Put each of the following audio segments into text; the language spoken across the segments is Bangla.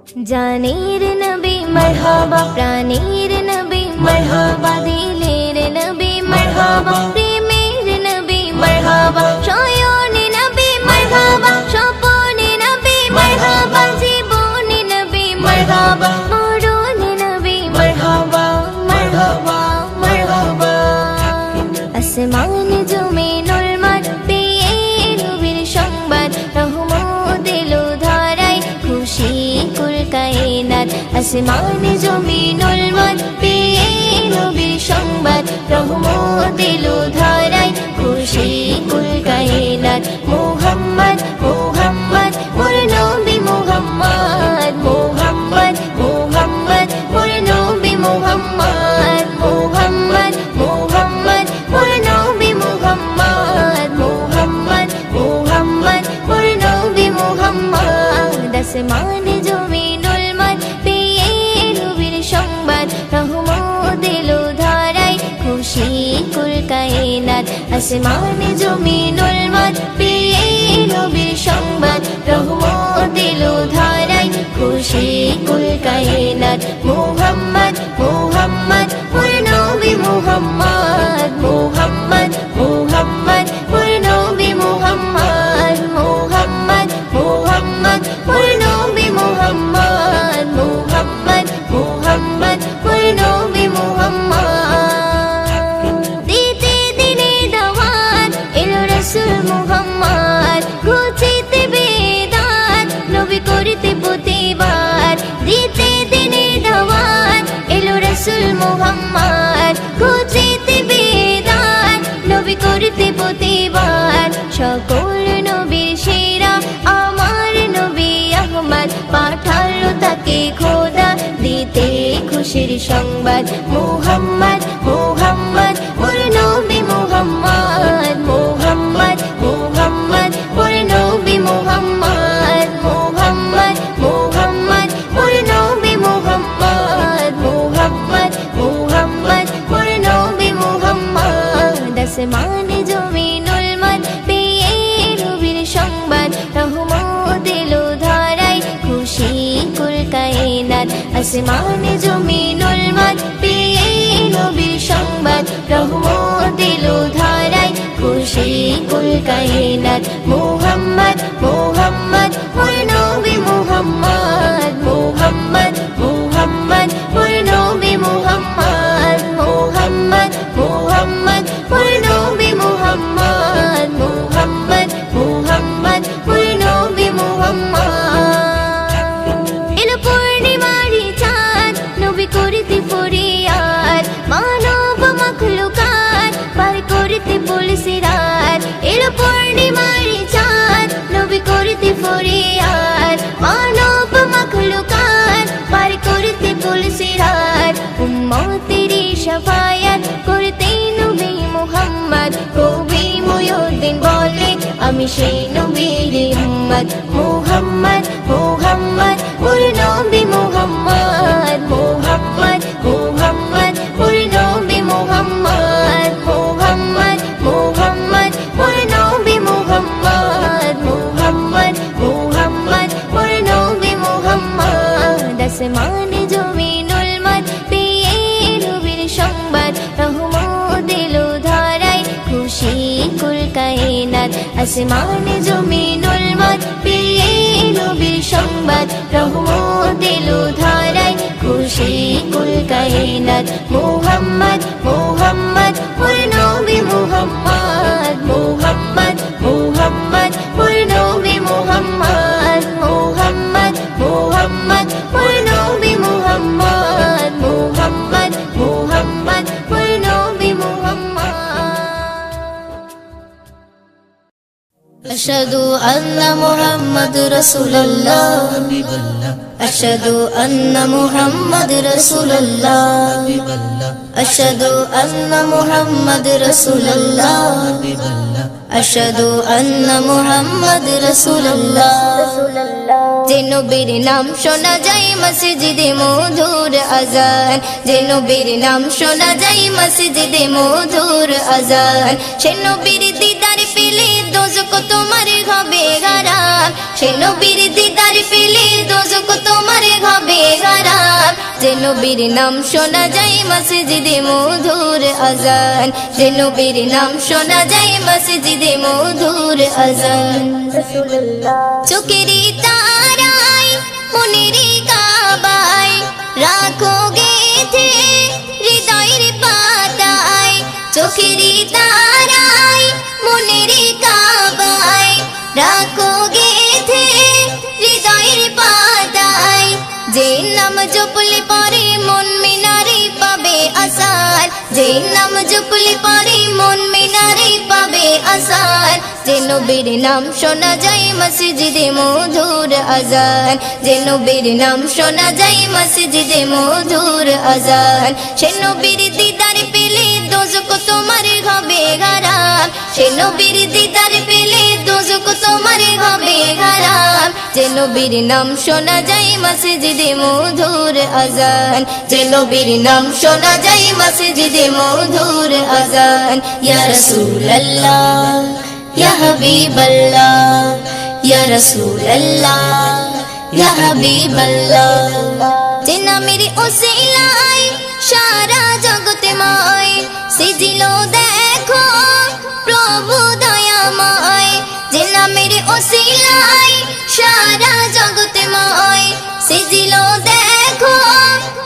জানের নবী মারহাবা, প্রাণের নবী মারহাবা, দিলের নবী মারহাবা, প্রেমের নবী মারহাবা, শয়নে নবী মারহাবা, স্বপনে নবী মারহাবা, জীবনে নবী মারহাবা, মরণে নবী মারহাবা, মারহাবা, মারহাবা। আসমান জমিনুল মাঠ পেয়ে নবীর সংবাদ, রহমত এলো ধারায়, খুশি কুল কায়নাত। আসমান জমিনুল মাঠ পেয়ে নবীর সংবাদ, রহমত এলো ধারায়, খুশি কুল কায়নাত। মুহাম্মদ মুহাম্মদ মোর নবী মুহাম্মদ, মুহাম্মদ মুহাম্মদ মোর নবী মুহাম্মদ, মুহাম্মদ মুহাম্মদ মোর নবী মুহাম্মদ, মুহাম্মদ মুহাম্মদ মোর নবী মুহাম্মদ। আসমান জমিনুল মাঠ পেয়ে নবীর সংবাদ, রহমত এলো ধারায়, খুশি কুল কায়নাত। আসমান জমিনুল মাঠ পেয়ে নবীর সংবাদ, রহমত এলো ধারায়, খুশি কুল কায়নাত। মুহাম্মদ মুহাম্মদ মোর নবী মুহাম্মদ, মুহাম্মদ মুহাম্মদ মোর নবী মুহাম্মদ, মুহাম্মদ মুহাম্মদ মোর নবী মুহাম্মদ, মুহাম্মদ মুহাম্মদ মোর নবী মুহাম্মদ। দিতে দিনে দাওয়াত এলো রাসূল মুহাম্মদ, ঘুচিতে বেদাত নবী করিতে প্রতিবাদ। দিতে দিনে দাওয়াত এলো রাসূল মুহাম্মদ, ঘুচিতে বেদাত নবী করিতে প্রতিবাদ। সকল নবীর সেরা আমার নবী আহমদ, পাঠালো তাকে খোদা দিতে খুশির সংবাদ। মুহাম্মদ মুহাম্মদ মোর নবী মুহাম্মদ, মুহাম্মদ মুহাম্মদ মোর নবী মুহাম্মদ, মুহাম্মদ মুহাম্মদ মোর নবী মুহাম্মদ, মুহাম্মদ মুহাম্মদ মোর নবী মুহাম্মদ। আসমান জমিনুল মাঠ পেয়ে নবীর সংবাদ, রহমত এলো ধারায়, খুশি কুল কায়নাত। আসমান জমিনুল মাঠ পেয়ে নবীর সংবাদ, রহমত এলো ধারায়, খুশি কুল কায়নাত। মুহাম্মদ মুহাম্মদ মোর নবী মুহাম্মদ, মুহাম্মদ মুহাম্মদ মোর নবী মুহাম্মদ, মুহাম্মদ মুহাম্মদ মোর নবী মুহাম্মদ, মুহাম্মদ মুহাম্মদ মোর নবী মুহাম্মদ। এলো পূর্ণিমারি চাঁদ নবী করিতে ফরিয়াদ, মানব মাখলুকাত পার করিতে পুলিশি রাত। এলো পূর্ণিমারি চাঁদ নবী করিতে ফরিয়াদ, মানব মাখলুকাত পার করিতে পুলিশি রাত। উম্মতেরি শাফায়াত করতে নবী মুহাম্মদ, কবি মুয়ুদ্দিন বলে আমি সেই নবীর উম্মত। মুহাম্মদ মুহাম্মদ মোর নবী মুহাম্মদ, মুহাম্মদ মুহাম্মদ মোর নবী মুহাম্মদ, মুহাম্মদ মুহাম্মদ মোর নবী মুহাম্মদ, মুহাম্মদ মুহাম্মদ মোর নবী মুহাম্মদ। আসমান জমিনুল মাঠ পেয়ে নবীর সংবাদ, রহমত এলো ধারায়, খুশি কুল কায়নাত। আসমান জমিনুল মাঠ পেয়ে নবীর সংবাদ, রহমত এলো ধারায়, খুশি কুল কায়নাত। মুহাম্মদ মুহাম্মদ মোর নবী মুহাম্মদ, মুহাম্মদ মুহাম্মদ মোর নবী মুহাম্মদ, মুহাম্মদ মুহাম্মদ মোর নবী মুহাম্মদ, মুহাম্মদ মুহাম্মদ মোর নবী মুহাম্মদ। আশহাদু আন্না মুহাম্মাদুর রাসূলুল্লাহ, আশহাদু আন্না মুহাম্মাদুর রাসূলুল্লাহ, আশহাদু আন্না মুহাম্মাদুর রাসূলুল্লাহ, আশহাদু আন্না মুহাম্মাদুর রাসূলুল্লাহ। যে নবীর নাম শোনা যায় মসজিদে মধুর আজান, যে নবীর নাম শোনা যায় মসজিদে মধুর আজান। সে নবীর দিদার পেলে দোজখ তোমার হবে হারাম, সে নবীর দিদার পেলে দোজখ তোমার যে নবীর নাম শোনা যায় মসজিদে মধুর আজান, যে নবীর নাম শোনা যায় মসজিদে মধুর আজান। চোখেরই তারায় মনেরই কাবায় রাখো গেথে হৃদয়ের পাতায়, চোখেরই তারায় মনেরই কাবায় রাখো গেথে হৃদয়ের পাতায়। যে নাম জপলে পরে মন মিনারে পাবে আসার, যে নাম জপলে পরে মন মিনারে পাবে আসার। যে নবীর নাম শোনা যায় মসজিদে মধুর আজান, যে নবীর নাম শোনা যায় মসজিদে মধুর আজান। সে নবীর দিদার পেলে দোজখ তোমার হবে হারাম, সে নবীর দিদার পেলে দোজখ তোমার হবে হারাম। যে নবীর নাম শোনা যায় মসজিদে মধুর আজান, যে নবীর নাম শোনা যায় মসজিদে মধুর আজান। ইয়া রাসূলুল্লাহ ইয়া হাবিবাল্লাহ, ইয়া রাসূলুল্লাহ ইয়া হাবিবাল্লাহ। যে নামের ওসিলায় সারা জগতে ময় সিজিল দেখো প্রভু দয়াময়, যে নামের ওসিলায় সারা জগতে ময় সিজিল দেখো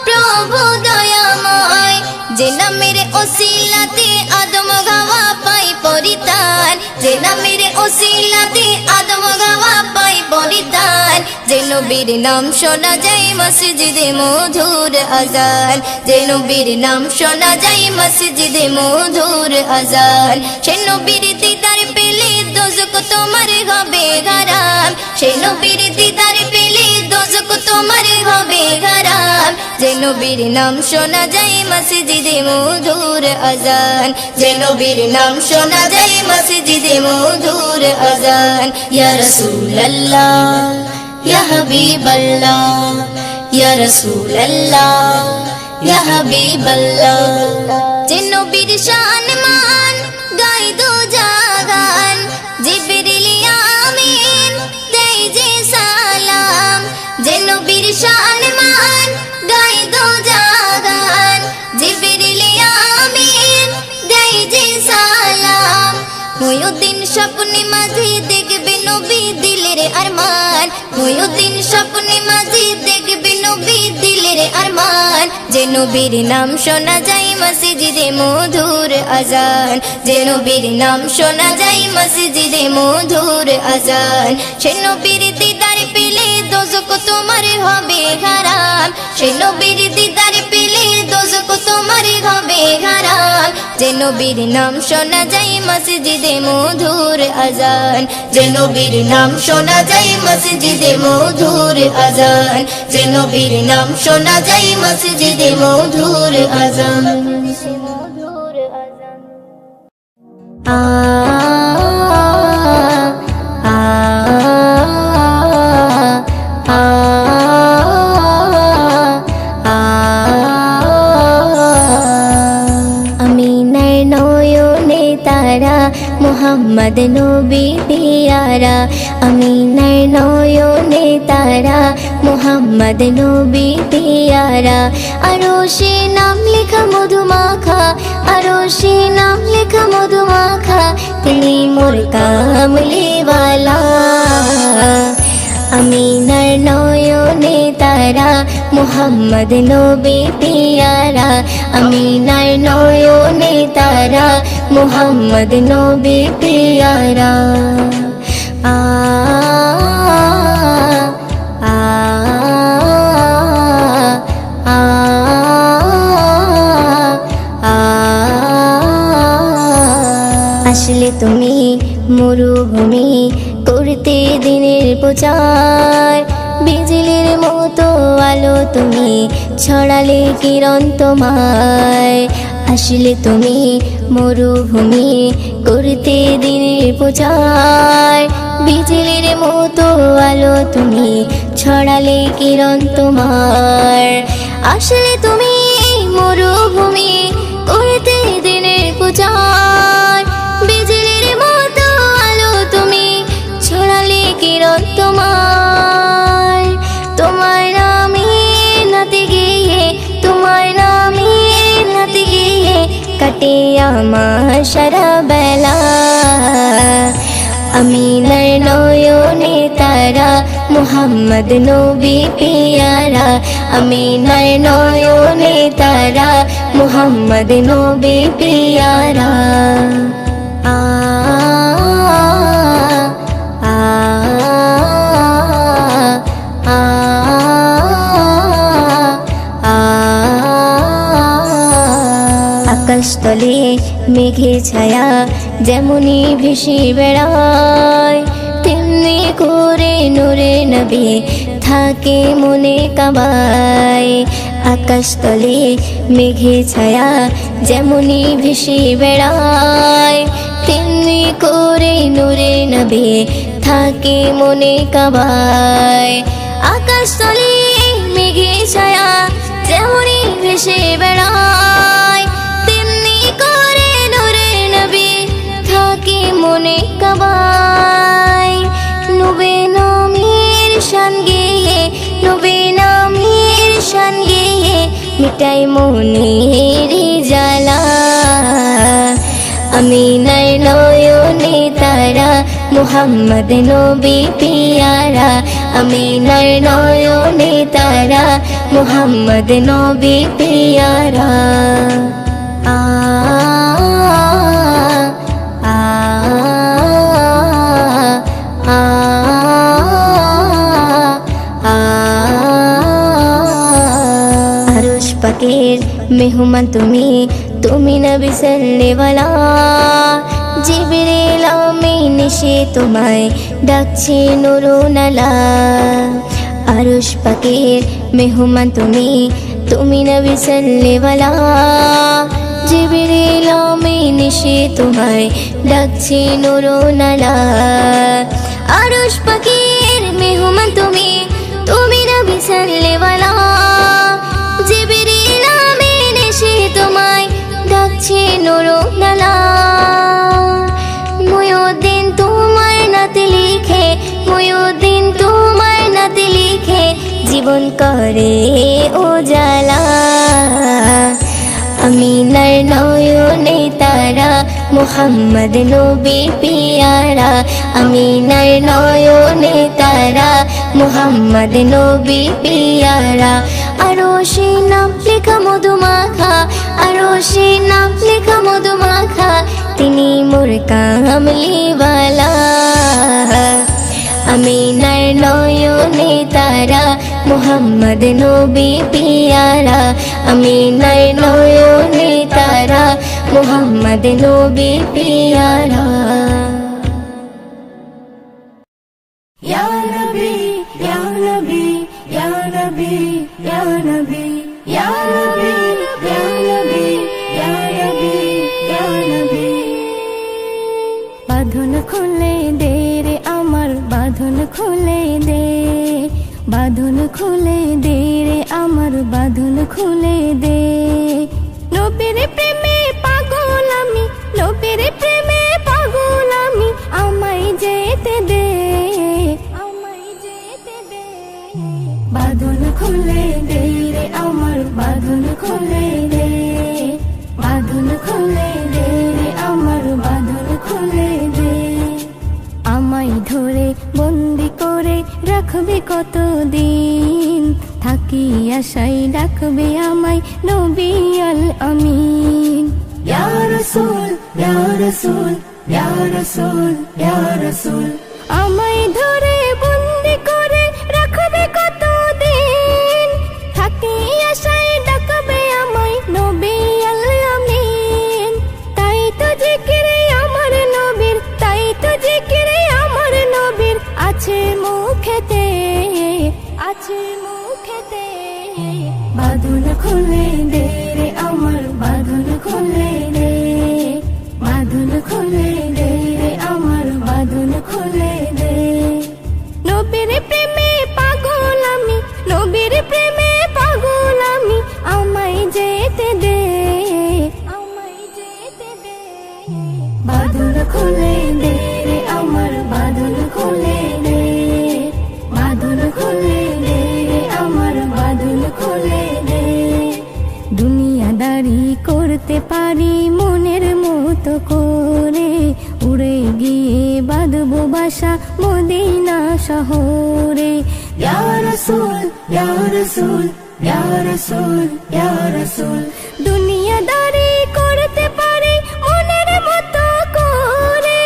প্রভু দয়াময়। যে নামের ওসিলাতে আদম গাওয়া পাই পরিতান, যে নামের ওসিলাতে আদম গাওয়া পাই পরিতান। যে নবীর নাম শোনা যায় মসজিদে মধুর আজান, যে নবীর নাম শোনা যায় মসজিদে মধুর আজান। সে নবীর দিদার পেলে দোজখ তোমার হবে হারাম, সে নবীর দিদার পেলে দোজখ তোমার হবে হারাম। যে নবীর নাম শোনা যায় মসজিদে মধুর আজান, যে নবীর নাম শোনা যায় মসজিদে মধুর আজান। ইয়া রাসূলুল্লাহ ইয়া হাবিবাল্লাহ, ইয়া রাসূলুল্লাহ ইয়া হাবিবাল্লাহ। যে নবীর শান মান গাই দো জাগান, জিবরিল আমিন দেই যে সালাম। যে নবীর শান মান গাই দো জাগান, জিবরিল আমিন দেই যে সালাম। মুয়ুদ্দিন স্বপ্নে মাঝে দেখবে নবী দিলের আরমান, মুয়ুদ্দিন স্বপ্নে মাঝে দেখবে নবী দিলের আরমান। যে নবীর নাম শোনা যায় মসজিদে মধুর আজান, যে নবীর নাম শোনা যায় মসজিদে মধুর আজান। সে নবীর দিদার পেলে দোজখ তোমার হবে হারাম, সে নবীর দিদার পেলে দোজখ তোমার হবে হারাম। যে নবীর নাম শোনা যায় মসজিদে মধুর আজান, যে নবীর নাম শোনা যায় মসজিদে মধুর আজান, যে নবীর নাম শোনা যায় মসজিদে মধুর আজান। আ আ আ আমিনার নয়নে তারা মুহাম্মদ নবী পিয়ারা, আমিনার নয়নে তারা মুহাম্মদ নবী পিয়ারা। আরশে নাম লেখা মধুমাখা, আরশে নাম লেখা মধুমাখা, তিনি মোর কামলিওয়ালা। আমিনার নয়নে তারা মুহাম্মদ নবী পিয়ারা, আমিনার নয়নে তারা মুহাম্মদ নবী পিয়ারা। আ আ আ আ আসলে তুমি মরুভূমি করতে দিনের প্রচার, বিজলির মতো আলো তুমি ছড়ালে কিরণ তোমায়। আসলে তুমি মরুভূমি করতে দিনের প্রচার, বিজলির মতো আলো তুমি ছড়ালে কিরণ তোমার। আসলে তুমি মরুভূমি করতে দিনের প্রচার, বিজলির মতো আলো তুমি ছড়ালে কিরণ তোমার। তোমার নামে নাতে গিয়ে কাটে আমার সারা বেলা। আমিনার নয়নে তারা মুহাম্মদ নবী পিয়ারা, আমিনার নয়নে তারা মুহাম্মদ নবী পিয়ারা। আ আ আ আকাশতলে মেঘের ছায়া যেমনি ভেসে বেড়ায়, তেমনি করে নূরে নবী থাকে মনে কাবায়। আকাশতলে মেঘের ছায়া যেমনি ভেসে বেড়ায়, তেমনি করে নূরে নবী থাকে মনে কাবায়। আকাশতলে মেঘের ছায়া যেমনি ভেসে বেড়ায়, তেমনি করে নূরে নবী থাকে মনে কাবায়। নবী নামের শান গেয়ে, নবী নামের শান গেয়ে মিটাই মনের জ্বালা। আমিনার নয়নে তারা মুহাম্মদ নবী পিয়ারা, আমিনার নয়নে তারা মুহাম্মদ নবী পিয়ারা। আ আ আ আরশ পাকের মেহমান তুমি, তুমি নবী সাল্লেওয়ালা। জিবরিল আমিন এসে তোমায় ডাকছে নুরুনালা। আরশ পাকের মেহমান তুমি, তুমি নবী সাল্লেওয়ালা। জিবরিল আমিন এসে তোমায় ডাকছে নুরুনালা। আরশ পাকের মেহমান তুমি, তুমি নবী সাল্লেওয়ালা। জিবরিল আমিন এসে তোমায় ডাকছে নুরুনালা। মুয়ুদ্দিন তোমার নাতে লিখে, মুয়ুদ্দিন তোমার নাতে লিখে জীবন করে উজালা। আমিনার নয়নে তারা মুহাম্মদ নবী পিয়ারা, আমিনার নয়নে তারা মুহাম্মদ নবী পিয়ারা। আরশে নাম লেখা মধুমাখা, আরশে নাম লেখা মধুমাখা তিনি মোর কামলিওয়ালা। আমিনার নয়নে তারা মুহাম্মদ নবী পিয়ারা, আমিনার নয়নে তারা মুহাম্মদ নবী পিয়ারা। Ya Nabi, Ya Nabi, Ya Nabi, Ya Nabi, Ya Nabi, Ya Nabi, Ya Nabi, Ya Nabi. বাঁধন খুলে দে রে আমার, বাঁধন খুলে দে, বাঁধন খুলে দে রে আমার, বাঁধন খুলে দে। নবীর প্রেমে পাগল আমি, নবীর প্রেমে পাগল আমি, আমায় যেতে দে, আমায় যেতে দে। বাঁধন খুলে দে রে আমার, বাঁধন খুলে দে, বাঁধন খুলে দে রে আমার, বাঁধন খুলে দে। আমায় ধরে বন্দি করে রাখবে কতদিন, থাকি আশায় ডাকবে আমায় নবী আল আমিন। ইয়া রাসূল, ইয়া রাসূল, ইয়া রাসূল, ইয়া রাসূল। আমায় ধরে বন্দি করে রাখবে কতদিন, থাকি আশায় ডাকবে আমায় নবী আল আমিন। তাই তো জিকিরে আমার নবীর, তাই তো জিকিরে আমার নবীর আছে মুখেতে, আছে মুখেতে। বাঁধন খুলে দে রে আমার, বাঁধন খুলে দে, বাঁধন খুলে দে রে আমার, বাঁধন খুলে দে। নবীর প্রেমে পাগল আমি, নবীর প্রেমে পাগল আমি, আমায় যেতে দে, আমায় যেতে দে। বাঁধন খুলে দে রে আমার, বাঁধন খুলে দে, বাঁধন খুলে দে রে আমার, বাঁধন খুলে দে। দুনিয়াদারি করতে পারি মন করে উড়ে গিয়ে বাঁধবো বাসা মদিনা শহরে। ইয়া রাসূল ইয়া রাসূল ইয়া রাসূল ইয়া রাসূল, দুনিয়াদারি করতে পারি মনের মতো করে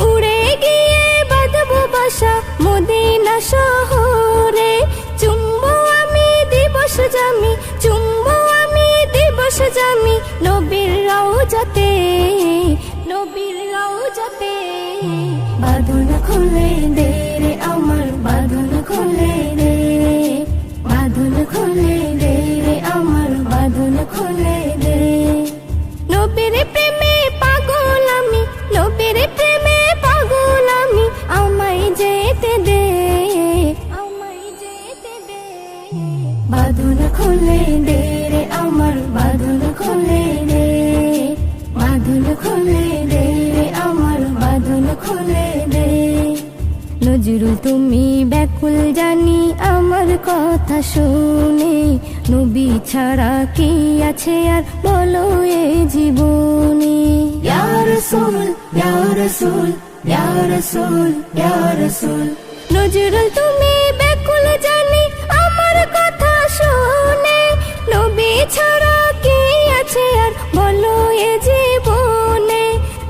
উড়ে গিয়ে বাঁধবো বাসা মদিনা শহরে। চুম্বো আমি দিবস জামি, চুম্বো আমি দিবস জামি নবীর রওজাতে, নবীর রওজাতে। বাঁধন খুলে দে রে আমার, বাঁধন খুলে দে, বাঁধন খুলে দে রে আমার, বাঁধন খুলে দে। নবীর প্রেমে পাগল আমি, নবীর প্রেমে পাগল আমি, আমায় যেতে দে, আমায় যেতে দে। বাঁধন খুলে দে রে আমার, বাঁধন খুলে দে, বাঁধন খুলে দে রে আমার, বাঁধন খুলে দে। নজরুল তুমি ব্যাকুল জানি আমার কথা শুনে, নবী ছাড়া কি আছে আর বলো এ জীবনে। ইয়া রাসূল ইয়া রাসূল ইয়া রাসূল ইয়া রাসূল, নজরুল তুমি ব্যাকুল জানি আমার কথা শুনে, নবী ছাড়া কি আছে আর বলো এ জীবনে।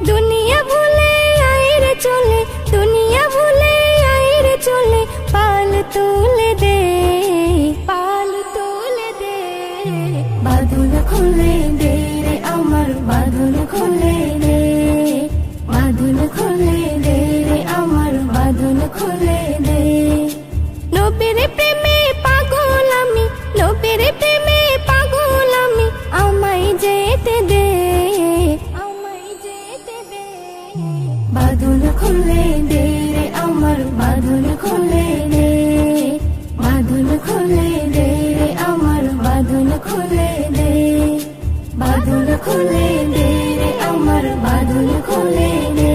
দুনিয়া ভুলে আইরে চলে, দুনিয়া ভুলে আইরে চলে, পাল তুলে দে, পাল তুলে দে। বাঁধন খুলে দে রে আমার, বাঁধন খুলে দে, বাঁধন খুলে দে রে আমার, বাঁধন খুলে দে। নবীর প্রেমে পাগল আমি, নবীর প্রেমে পাগল আমি, আমায় যেতে দে, আমায় যেতে দে। বাঁধন খুলে দে রে আমার, বাঁধন খুলে দে, বাঁধন খুলে দে রে আমার, বাঁধন খুলে দে। বাঁধন খুলে দে রে আমার, বাঁধন খুলে দে,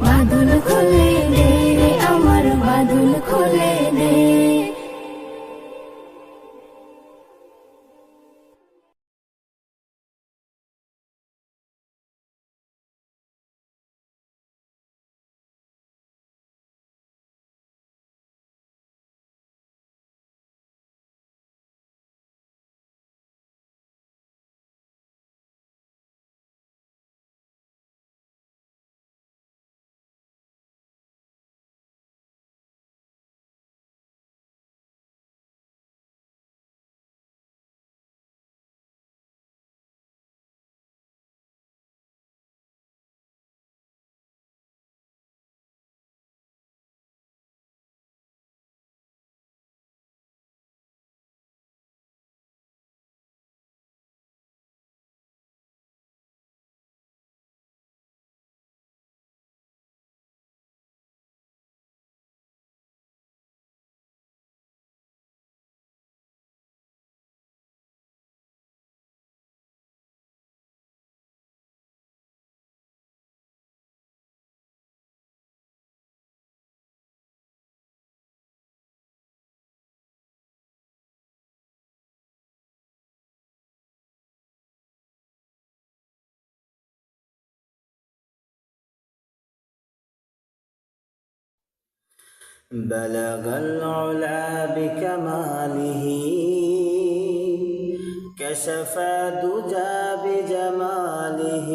বাঁধন খুলে দে রে আমার, বাঁধন খুলে দে। بلغ العلا بكماله كشف الدجى بجماله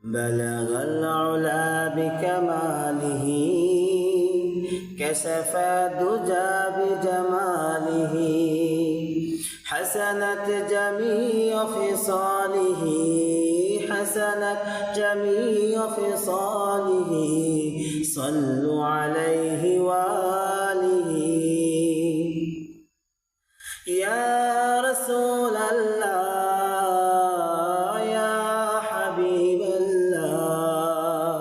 بلغ العلا بكماله كشف الدجى بجماله حسنت جميع خصاله حسنت جميع خصاله صلوا عليه وآله يا رسول الله يا حبيب الله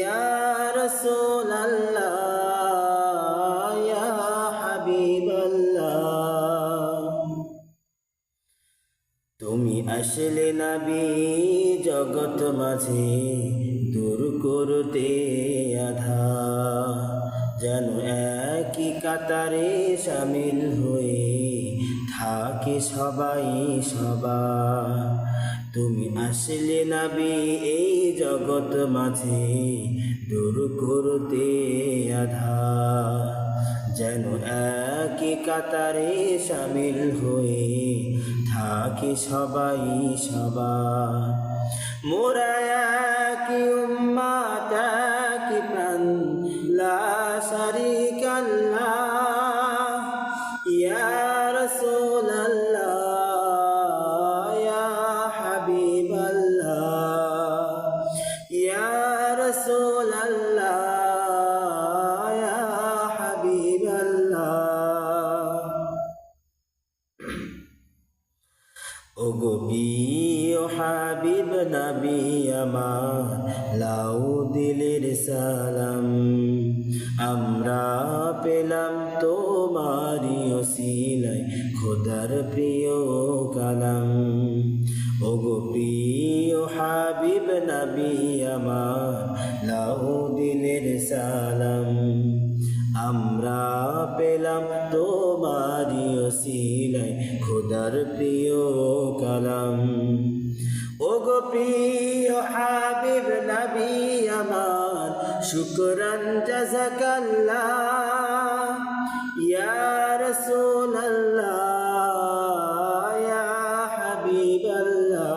يا رسول الله يا حبيب الله তুমি আসলে নবী জগৎ মাঝে দূর করতে আধার যেন একই কাতারে শামিল হয়ে থাকে সবাই সবার তুমি আসলে নবী এই জগৎ মাঝে দূর করতে আধার যেন একই কাতারে শামিল হয়ে থাকি সবাই সবার মোরা একই উম্মাত একই প্রাণ লা শারীকা লাহ ইয়া রাসূলাল্লাহ ইয়া হাবিবাল্লাহ ইয়া রাসূলাল্লাহ ইয়া হাবিবাল্লাহ ওগো প্রিয় হাবিব নবী আমার লাউ দিলের সালাম আমরা পেলাম তোমারি ওসিলায় খোদার প্রিয় কালাম ওগো প্রিয় হাবিব নবী আমার লাউ দিলের সালাম আমরা পেলাম তোমারি ওসিলায় খোদার প্রিয় কালাম ওগো প্রিয় হাবিব নবী আমার শুকরান জাযাকাল্লাহ ইয়া রাসূলাল্লাহ ইয়া হাবিবাল্লাহ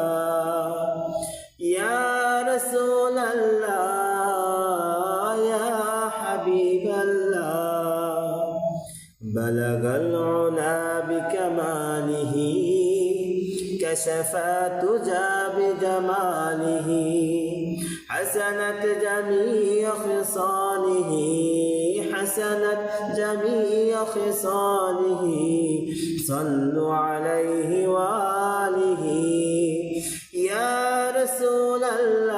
ইয়া রাসূলাল্লাহ ইয়া হাবিবাল্লাহ বালাগাল উলা বিকামালিহি كشفا تجا بجماله حسنت جميع خصاله حسنت جميع خصاله صلوا عليه وآله يا رسول الله